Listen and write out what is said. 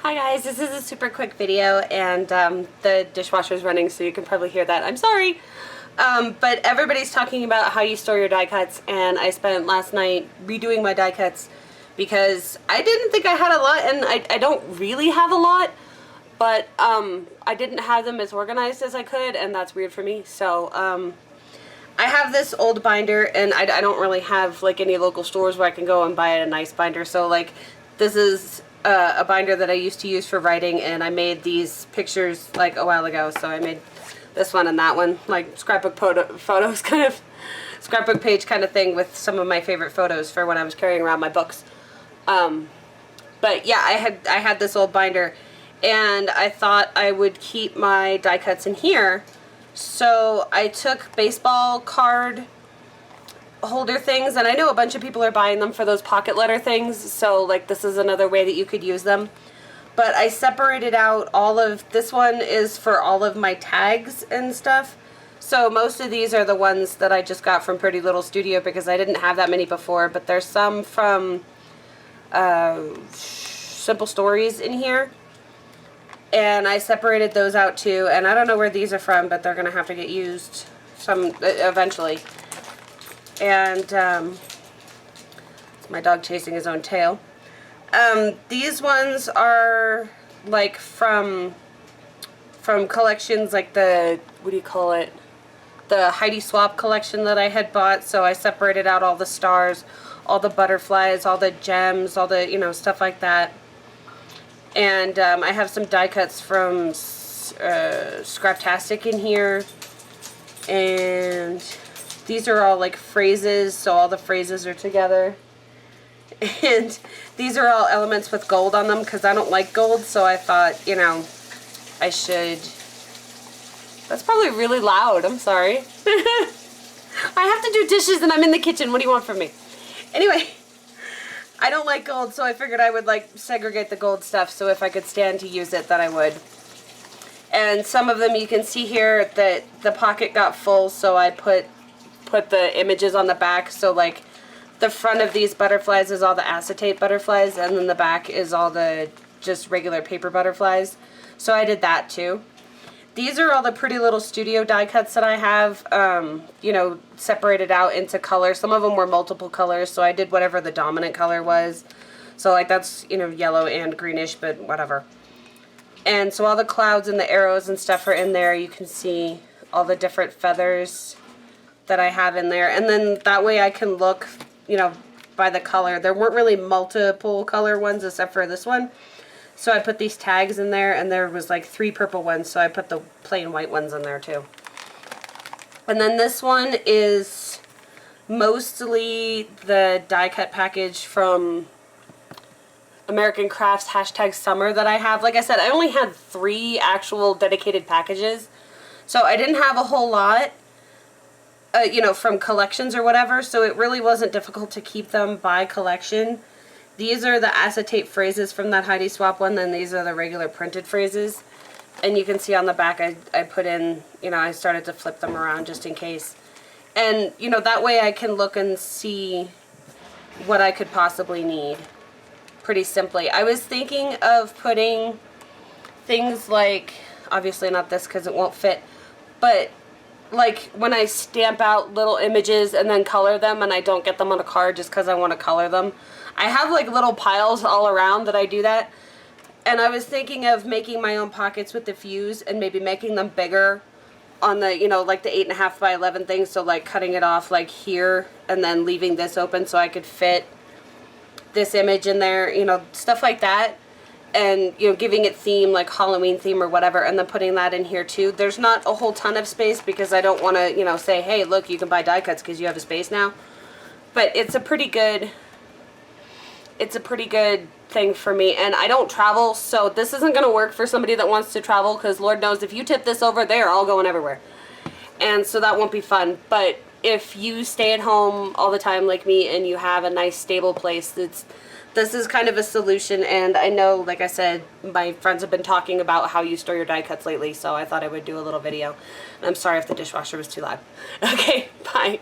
Hi guys, this is a super quick video and the dishwasher is running, so you can probably hear that. I'm sorry. But everybody's talking about how you store your die cuts, and I spent last night redoing my die cuts because I didn't think I had a lot, and I don't really have a lot, but I didn't have them as organized as I could, and that's weird for me. So I have this old binder, and I don't really have like any local stores where I can go and buy a nice binder. So like this is a binder that I used to use for writing, and I made these pictures like a while ago. So I made this one and that one, like scrapbook photos, kind of scrapbook page kind of thing with some of my favorite photos for when I was carrying around my books. But yeah, I had this old binder, and I thought I would keep my die cuts in here. So I took baseball card holder things, and I know a bunch of people are buying them for those pocket letter things, so like this is another way that you could use them. But I separated out all of, this one is for all of my tags and stuff. So most of these are the ones that I just got from Pretty Little Studio because I didn't have that many before, but there's some from Simple Stories in here. And I separated those out too, and I don't know where these are from, but they're going to have to get used eventually. And it's my dog chasing his own tail. These ones are like from collections like the, what do you call it, the Heidi Swapp collection that I had bought. So I separated out all the stars, all the butterflies, all the gems, all the, you know, stuff like that. And I have some die cuts from Scraptastic in here, and these are all like phrases, so all the phrases are together. And these are all elements with gold on them because I don't like gold, so I thought, you know, I should. That's probably really loud, I'm sorry. I have to do dishes and I'm in the kitchen. What do you want from me? Anyway, I don't like gold, so I figured I would like segregate the gold stuff, so if I could stand to use it, then I would. And some of them you can see here that the pocket got full, so I put the images on the back. So like the front of these butterflies is all the acetate butterflies, and then the back is all the just regular paper butterflies. So I did that too. These are all the Pretty Little Studio die cuts that I have, you know, separated out into colors. Some of them were multiple colors, so I did whatever the dominant color was. So like that's, you know, yellow and greenish, but whatever. And so all the clouds and the arrows and stuff are in there. You can see all the different feathers that I have in there. And then that way I can look, you know, by the color. There weren't really multiple color ones except for this one. So I put these tags in there, and there was like 3 purple ones, so I put the plain white ones in there too. And then this one is mostly the die cut package from American Crafts #summer that I have. Like I said, I only had 3 actual dedicated packages, so I didn't have a whole lot, you know, from collections or whatever, so it really wasn't difficult to keep them by collection. These are the acetate phrases from that Heidi Swapp one, then these are the regular printed phrases. And you can see on the back I put in, you know, I started to flip them around just in case. And, you know, that way I can look and see what I could possibly need pretty simply. I was thinking of putting things like, obviously not this because it won't fit, but like when I stamp out little images and then color them, and I don't get them on a card just because I want to color them. I have like little piles all around that I do that, and I was thinking of making my own pockets with the fuse and maybe making them bigger on the, you know, like the 8.5 by 11 thing, so like cutting it off like here and then leaving this open so I could fit this image in there, you know, stuff like that. And, you know, giving it theme, like Halloween theme or whatever, and then putting that in here too. There's not a whole ton of space because I don't want to, you know, say, hey, look, you can buy die cuts because you have a space now. But it's a pretty good thing for me. And I don't travel, so this isn't going to work for somebody that wants to travel because Lord knows if you tip this over, they're all going everywhere. And so that won't be fun. But if you stay at home all the time like me and you have a nice stable place, this is kind of a solution. And I know, like I said, my friends have been talking about how you store your die cuts lately, so I thought I would do a little video. I'm sorry if the dishwasher was too loud. Okay, bye.